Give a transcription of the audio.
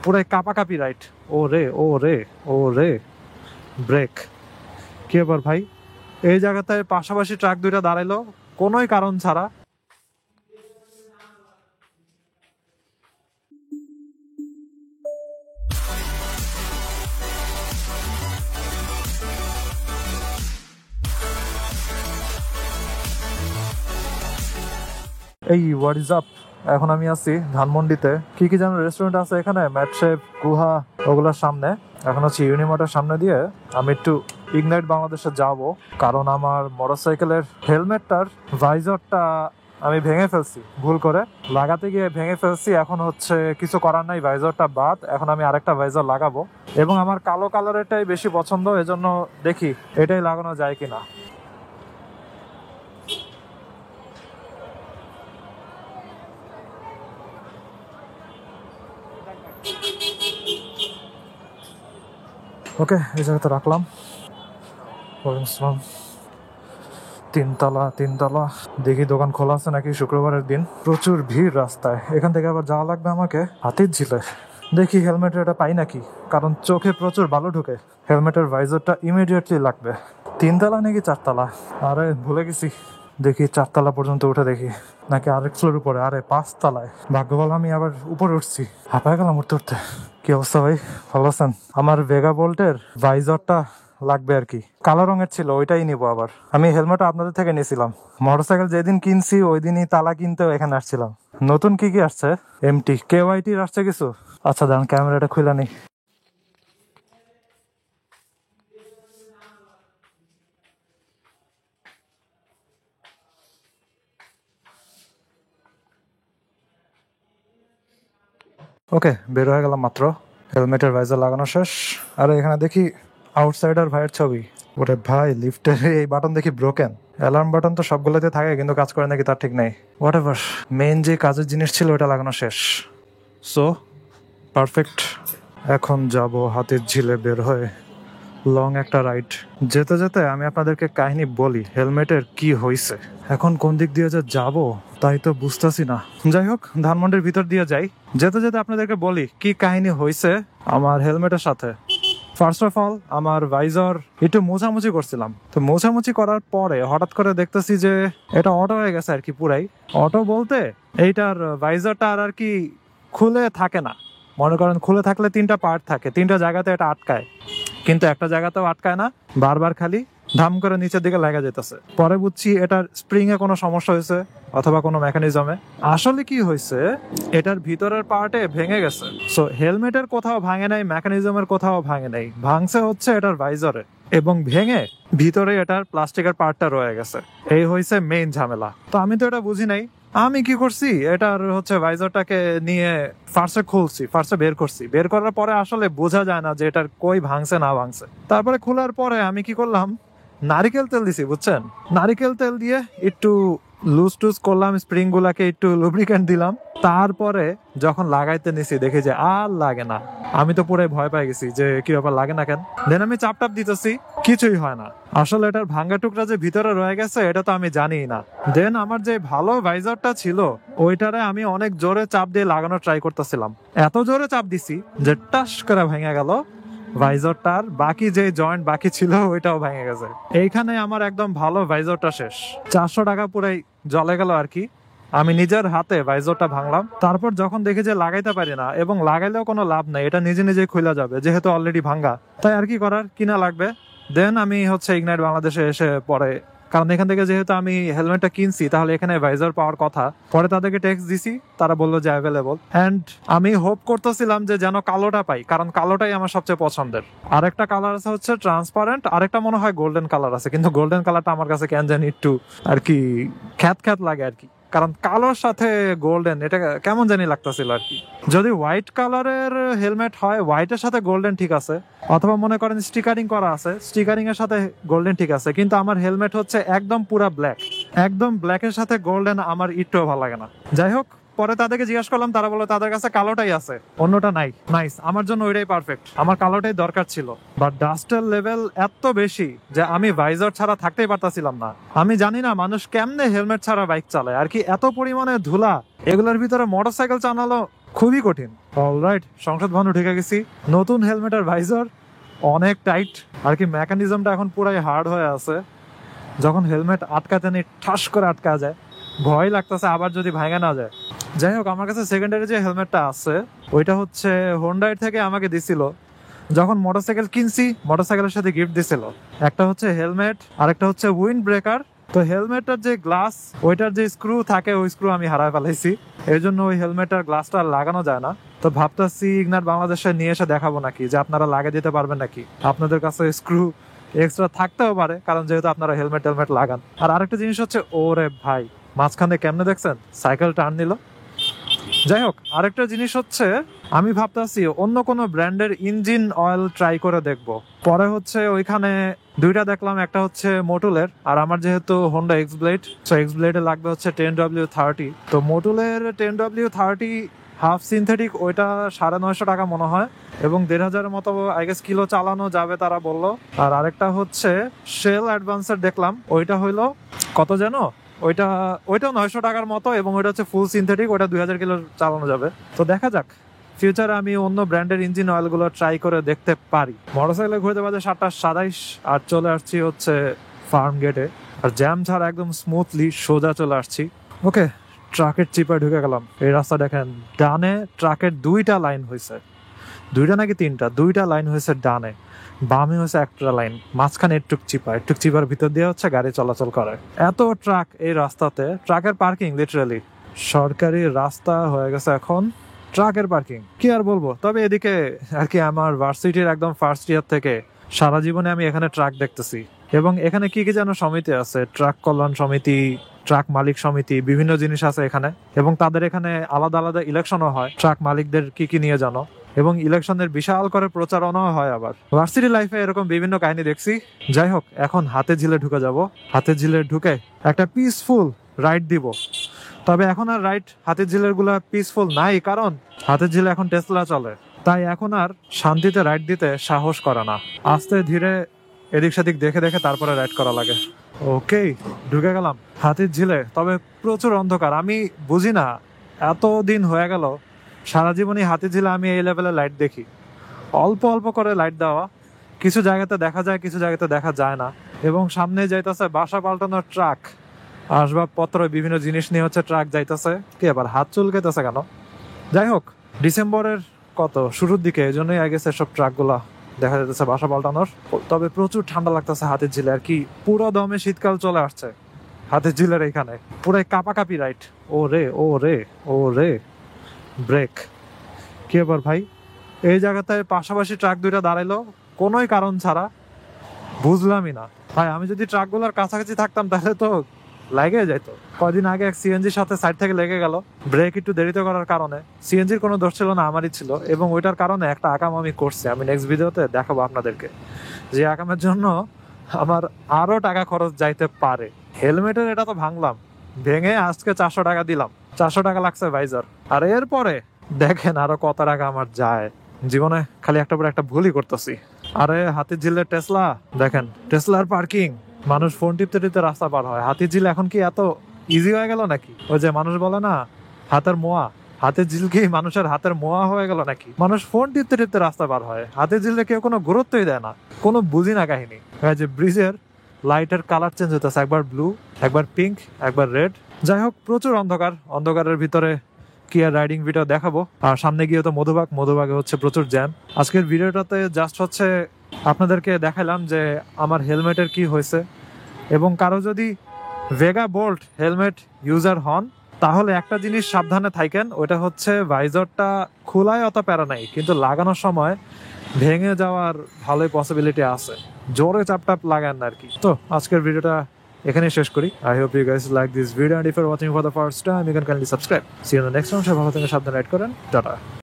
পুরাই কাপাকাপি রাইড। ও রে ও রে ও রে, ব্রেক। কি ব্যাপার ভাই, এই জায়গাতে পাশাপাশি ট্রাক দুইটা দাঁড়াইলো কোনোই কারণ ছাড়া। এই হোয়াট ইজ আপ, এখন আমি আছি ধানমন্ডিতে। কি কি যেন রেস্টুরেন্ট আছে এখানে, ম্যাটশেপ, গুহা, ওগুলোর সামনে। এখন হচ্ছে ইউনিমার্টের সামনে দিয়ে আমি একটু ইগনাইট বাংলাদেশে যাব, কারণ আমার মোটরসাইকেলের হেলমেটটার ভাইজরটা আমি ভেঙে ফেলছি ভুল করে, লাগাতে গিয়ে ভেঙে ফেলছি। এখন হচ্ছে কিছু করার নাই, ভাইজরটা বাদ। এখন আমি আরেকটা ভাইজর লাগাবো, এবং আমার কালো কালারেরটাই বেশি পছন্দ, এজন্য দেখি এটাই লাগানো যায় কিনা। ওকে, এই জায়গাতে রাখলাম। ওয়ালাইকুম আসসালাম। তিনতলা, তিনতলা। দেখি দোকান খোলা আছে নাকি, শুক্রবারের দিন। প্রচুর ভিড় রাস্তায়, এখান থেকে আবার যাওয়া লাগবে আমাকে হাতিরঝিলে। দেখি হেলমেটের এটা পাই নাকি, কারণ চোখে প্রচুর বালু ঢুকে। হেলমেটের ভাইজরটা ইমিডিয়েটলি লাগবে। তিনতলা নাকি চারতলা, আরে ভুলে গেছি। দেখি চারতলা পর্যন্ত উঠে দেখি, নাকি আরেক ফ্লোর উপরে। আরে পাঁচতলায়, ভাগ্য ভালো আমি আবার উপরে উঠছি। হাঁপায় গেলাম উঠতে উঠতে। কি অবস্থা ভাই, ভালো আছেন? আমার ভেগা বোল্টের ভাইজরটা লাগবে আর কি, কালো রঙের ছিল, ওইটাই নিবো। আবার আমি হেলমেটও আপনাদের থেকে নিয়েছিলাম, মোটরসাইকেল যেদিন কিনছি ওই দিনই তালা কিনতেও এখানে আসছিলাম। নতুন কি কি আসছে? এমটি KYT আসছে কিছু। আচ্ছা দাঁড়ান, ক্যামেরাটা খুলে নেই। ওকে, বের হয়ে গেলাম মাত্র। হেলমেটের ভাইজার লাগানো শেষ। আর এখানে দেখি আউটসাইডার ভাইয়ের ছবি। ওরে ভাই, লিফটের এই বাটন দেখি ব্রোকেন। অ্যালার্ম বাটন তো সবগুলোতে থাকে, কিন্তু কাজ করে নাকি তার ঠিক নেই। হোয়াট এভার, মেইন যে কাজের জিনিস ছিল ওটা লাগানো শেষ। So perfect. এখন যাব হাতিরঝিলে বের হয়ে লং একটা রাইড। যেতে যেতে আমি আপনাদেরকে কাহিনী বলি হেলমেটের কি হয়েছে। এখন কোন দিক দিয়ে যে যাব তাই তো বুঝতেছি না। যাই হোক, ধানমন্ডির ভিতর দিয়ে যাই। যেতে যেতে আপনাদেরকে বলি কি কাহিনী হয়েছে আমার হেলমেটের সাথে। ফার্স্ট অফ অল, আমার ভাইজর একটু মোছামুছি করছিলাম, তো মোছামুছি করার পরে হঠাৎ করে দেখতেছি যে এটা অটো হয়ে গেছে আর কি। পুরাই অটো বলতে এইটার ভাইজরটা আর কি খুলে থাকে না। মনে করেন খুলে থাকলে তিনটা পার্ট থাকে, তিনটা জায়গাতে এটা আটকায়, কিন্তু একটা জায়গাতেও আটকায় না, বারবার খালি ধাম করে নিচের দিকে লাগা যেতেছে। পরে বুঝছি এটার স্প্রিং এ কোনো সমস্যা হয়েছে, অথবা কোনো মেকানিজমে। আসলে কি হয়েছে, এটার ভিতরের পার্টে ভেঙে গেছে। সো হেলমেটের কোথাও ভাঙে নাই, মেকানিজমের কোথাও ভাঙে নাই, ভাঙছে হচ্ছে এটার ভাইজরে, এবং ভেঙে ভিতরে এটার প্লাস্টিকের পার্টটা রয়ে গেছে। এই হয়েছে মেইন ঝামেলা। তো আমি তো এটা বুঝি নাই। আমি কি করছি, এটার হচ্ছে ভাইজারটাকে নিয়ে ফার্স্টে খুলছি, ফার্স্টে বের করছি। বের করার পরে আসলে বোঝা যায় না যে এটার কই ভাঙছে না ভাঙছে। তারপরে খোলার পরে আমি কি করলাম, নারিকেল তেল দিছি, বুঝছেন? নারিকেল তেল দিয়ে একটু লুজ টুজ করলাম, স্প্রিং গুলাকে একটু লুব্রিকেন্ট দিলাম। তারপরে যখন লাগাইতে নিছি দেখি যে আর লাগে না। আমি তো পুরো ভয় পেয়ে গেছি যে কি ব্যাপার, লাগে না কেন। দেন আমি চাপ টাপ দিতেছি, কিছুই হয় না। আসলে এটার ভাঙ্গা টুকরা যে ভিতরে রয়ে গেছে এটা তো আমি জানি না। দেন আমার যে ভালো ভাইজারটা ছিল ওইটারে আমি অনেক জোরে চাপ দিয়ে লাগানোর ট্রাই করতেছিলাম। এত জোরে চাপ দিছি যে টাস করে ভেঙে গেল ভাইজরটার। বাকি যে জয়েন্ট বাকি ছিল ওইটাও ভেঙে গেছে। এইখানে আমার একদম ভালো ভাইজরটা শেষ। 400 টাকা পুরাই জলে গেল আর কি। আমি নিজের হাতে ভাইজরটা ভাঙলাম। তারপর যখন দেখি যে লাগাইতে পারি না, এবং লাগাইলেও কোনো লাভ নাই, এটা নিজে নিজে খুলে যাবে যেহেতু অলরেডি ভাঙ্গা, তাই আর কি করার, কিনা লাগবে। দেন আমি হচ্ছে ইগনাইট বাংলাদেশে এসে পরে, কারণ এখান থেকে যেহেতু আমি হেলমেটটা কিনছি তাহলে এখানে ভাইজার পাওয়ার কথা। পরে তাদেরকে টেক্সট দিছি, তারা বললো যে অ্যাভেলেবল। অ্যান্ড আমি হোপ করতেছিলাম যে যেন কালোটা পাই, কারণ কালোটাই আমার সবচেয়ে পছন্দের। আরেকটা কালার আছে হচ্ছে ট্রান্সপারেন্ট, আরেকটা মনে হয় গোল্ডেন কালার আছে, কিন্তু গোল্ডেন কালারটা আমার কাছে কেন জানি একটু আর কি খ্যাত খ্যাত লাগে আর কি, কারণ কালোর সাথে গোল্ডেন এটা কেমন জানি লাগতেছিল আর কি। যদি হোয়াইট কালারের হেলমেট হয়, হোয়াইটের সাথে গোল্ডেন ঠিক আছে, অথবা মনে করেন স্টিকারিং করা আছে, স্টিকারিং এর সাথে গোল্ডেন ঠিক আছে। কিন্তু আমার হেলমেট হচ্ছে একদম পুরা ব্ল্যাক, একদম ব্ল্যাকের সাথে গোল্ডেন আমার একটুও ভালো লাগে না। যাই হোক, পরে তাদেরকে জিজ্ঞাসা করলাম, তারা বললো তাদের কাছে কালোটাই আছে, অন্যটা নাই। নাইস, আমার জন্য ওইটাই পারফেক্ট, আমার কালোটাই দরকার ছিল। বাট ডাস্টের লেভেল এত বেশি যে আমি ভাইজার ছাড়া থাকতেই পারতাছিলাম না। আমি জানি না মানুষ কেমনে হেলমেট ছাড়া বাইক চালায় আর কি, এত পরিমাণে ধুলা, এগুলোর ভিতরে মোটরসাইকেল চালানো খুবই কঠিন। অলরাইট, সংসদ ভবনে ঢুকে গেছি। নতুন হেলমেটের ভাইজার অনেক টাইট আর কি, মেকানিজমটা এখন পুরাই হার্ড হয়ে আছে। যখন হেলমেট আটকাতে নেই ঠাস করে আটকা যায়, ভয় লাগতেছে আবার যদি ভাঙা না যায়। যাই হোক, আমার কাছে সেকেন্ডারি যে হেলমেটটা আছে ওইটা হচ্ছে হোন্ডাই থেকে আমাকে দিছিল যখন মোটরসাইকেল কিনছি, মোটরসাইকেলের সাথে গিফট দিছিল। একটা হচ্ছে হেলমেট আর একটা হচ্ছে উইন্ড ব্রেকার। তো হেলমেটটার যে গ্লাস, ওইটার যে স্ক্রু থাকে ওই স্ক্রু আমি হারায় ফেলাইছি, এর জন্য ওই হেলমেটের গ্লাসটা লাগানো যায় না। তো ভাবতেছি ইগনার বাংলাদেশে নিয়ে এসে দেখাবো নাকি, যে আপনারা লাগিয়ে দিতে পারবেন নাকি, আপনাদের কাছে স্ক্রু এক্সট্রা থাকতেও পারে, কারণ যেহেতু আপনারা হেলমেট টেলমেট লাগান। আর আরেকটা জিনিস হচ্ছে, ওরে ভাই মাঝখানে কেমনে দেখছেন সাইকেল টার্ন নিল। যাই হোক, আরেকটা জিনিস হচ্ছে আমি ভাবতেছি অন্য কোনো ব্র্যান্ডের ইঞ্জিন অয়েল ট্রাই করে দেখব। পরে হচ্ছে ওইখানে দুইটা দেখলাম, একটা হচ্ছে মোটুলের, আর আমার যেহেতু Honda X blade, so X ব্লেডে লাগবে হচ্ছে 10W30। তো মোটুলের 10W30 হাফ সিনথেটিক, ওইটা 950 টাকা মনে হয়, এবং 1500 মতো আই গেস কিলো চালানো যাবে তারা বললো। আর আরেকটা হচ্ছে শেল অ্যাডভান্সের দেখলাম, ওইটা হইলো কত যেন, ওইটাও 900 টাকার মতো, এবং ওইটা হচ্ছে ফুল সিনথেটিক, ওইটা 2000 কিলো চালানো যাবে। তো দেখা যাক ফিউচারে আমি অন্য ব্র্যান্ডের ইঞ্জিন অয়েল গুলো ট্রাই করে দেখতে পারি। মোটরসাইকেলে ঘুরতে বাজে 7:27 আর চলে আসছি হচ্ছে ফার্ম গেটে, আর জ্যাম ছাড়া একদম স্মুথলি সোজা চলে আসছি। ওকে, ট্রাকের চিপায় ঢুকে গেলাম। এই রাস্তা দেখেন, ডানে ট্রাকের দুইটা লাইন হয়েছে, দুইটা নাকি তিনটা, দুইটা লাইন হয়েছে ডানে, বামে হয়েছে একটা লাইন, মাঝখানে একটু চিপার ভিতর দিয়ে হচ্ছে গাড়ি চলাচল করে। এত ট্রাক এই রাস্তাতে, ট্রাকের পার্কিং লিটারালি সরকারি রাস্তা হয়ে গেছে এখন ট্রাকের পার্কিং, কি আর বলবো। তবে এদিকে আর কি আমার ভার্সিটির একদম ফার্স্ট ইয়ার থেকে সারা জীবনে আমি এখানে ট্রাক দেখতেছি, এবং এখানে কি কি যেন সমিতি আছে, ট্রাক কল্যাণ সমিতি, ট্রাক মালিক সমিতি, বিভিন্ন জিনিস আছে এখানে, এবং তাদের এখানে আলাদা আলাদা ইলেকশনও হয় ট্রাক মালিকদের কি কি নিয়ে জানো, এবং ইলেকশনের বিশাল করে প্রচারণাও হয়। আবার ভার্সিটি লাইফে এরকম বিভিন্ন কাহিনী দেখছি। যাই হোক, এখন হাতে ঝিলে ঢুকে যাব। হাতে ঝিলে ঢুকে একটা পিসফুল রাইড দিব। তবে এখন আর রাইড হাতের ঝিলের গুলা পিসফুল নাই, কারণ হাতের ঝিলে এখন টেসলা চলে, তাই এখন আর শান্তিতে রাইড দিতে সাহস করে না, আস্তে ধীরে এদিক সেদিক দেখে দেখে তারপরে রাইড করা লাগে। ওকে, ঢুকে গেলাম হাতির ঝিলে। তবে প্রচুর অন্ধকার, আমি বুঝি না এতদিন হয়ে গেল সারা জীবনই হাতির ঝিলে আমি এই লেভেলে লাইট দেখি। অল্প অল্প করে লাইট দেওয়া, কিছু জায়গাতে দেখা যায় কিছু জায়গাতে দেখা যায় না, এবং সামনে যাইতেছে বাসা পাল্টানোর ট্রাক, আসবাবপত্র বিভিন্ন জিনিস নিয়ে হচ্ছে ট্রাক যাইতেছে। কি আবার হাত চুলকেতেছে কেন? যাই হোক, ডিসেম্বরের কত শুরুর দিকে, এই জন্যই আগে সব ট্রাক গুলা দেখা যাইতেছে বাসা পাল্টানোর। তবে প্রচুর ঠান্ডা লাগতেছে হাতের ঝিলে, আর কি পুরো দমে শীতকাল চলে আসছে হাতের ঝিলের এইখানে, পুরাই কাপাকাপি রাইট। ও রে ও রে ও রে, ব্রেক। কি আবার ভাই, এই জায়গাতে পাশাপাশি ট্রাক দুইটা দাঁড়াইলো কোনোই কারণ ছাড়া, বুঝলামই না ভাই। আমি যদি ট্রাকগুলোর কাছাকাছি থাকতাম তাহলে তো লেগে যাইতো। কয়দিন আগে এক সিএনজির সাথে সাইড থেকে লেগে গেল, ব্রেক একটু দেরিতে করার কারণে। সিএনজির কোনো দোষ ছিল না, আমারই ছিল, এবং ওইটার কারণে একটা আকাম আমি করছি। আমি নেক্সট ভিডিওতে দেখাবো আপনাদেরকে, যে আকামের জন্য আমার আরো টাকা খরচ যাইতে পারে। হেলমেটের এটা তো ভাঙলাম, ভেঙে আজকে 400 টাকা দিলাম, 400 টাকা লাগছে ভাইজার। আর এরপরে দেখেন আরো কত টাকা আমার যায়। জীবনে খালি একটা পর একটা ভুলই করতেছি। আরে হাতির ঝিলের টেসলা দেখেন, টেসলার পার্কিং, মানুষ ফোন টিপতে টিপতে রাস্তা পার হয়। হাতির ঝিল এখন কি এত ইজি হয়ে গেল নাকি? ওই যে মানুষ বলে না হাতের মোয়া, হাতের ঝিল কি মানুষের হাতের মোয়া হয়ে গেল নাকি? মানুষ ফোন টিপতে টিপতে রাস্তা পার হয়, হাতের ঝিলে কেউ কোনো গুরুত্বই দেয় না। কোনো বুঝি না কাহিনী। যে ব্রিজের লাইটের কালার চেঞ্জ হইতেছে, একবার ব্লু, একবার পিঙ্ক, একবার রেড। যাই হোক, প্রচুর অন্ধকার, অন্ধকারের ভিতরে কি আর রাইডিং ভিডিও দেখাবো। আর সামনে গিয়ে তো মধুবাগে হচ্ছে প্রচুর জ্যাম। আজকের ভিডিওটাতে জাস্ট হচ্ছে আপনাদেরকে দেখালাম যে আমার হেলমেটের কি হয়েছে, এবং কারো যদি ভেগা বোল্ট হেলমেট ইউজার হন তাহলে একটা জিনিস সাবধানে থাকেন, ওটা হচ্ছে ভাইজরটা খোলায় অত প্যারা নাই, কিন্তু লাগানোর সময় ভেঙে যাওয়ার ভালোই পসিবিলিটি আছে। জোরে চাপটাপ লাগান না আর কি। তো আজকের ভিডিওটা এখানে শেষ করি। I hope you guys like this video, and if you're watching for the first time you can kindly subscribe. See you in the next one. সবাই ভালো থাকেন, সাবধানে রাইড করেন, টাটা।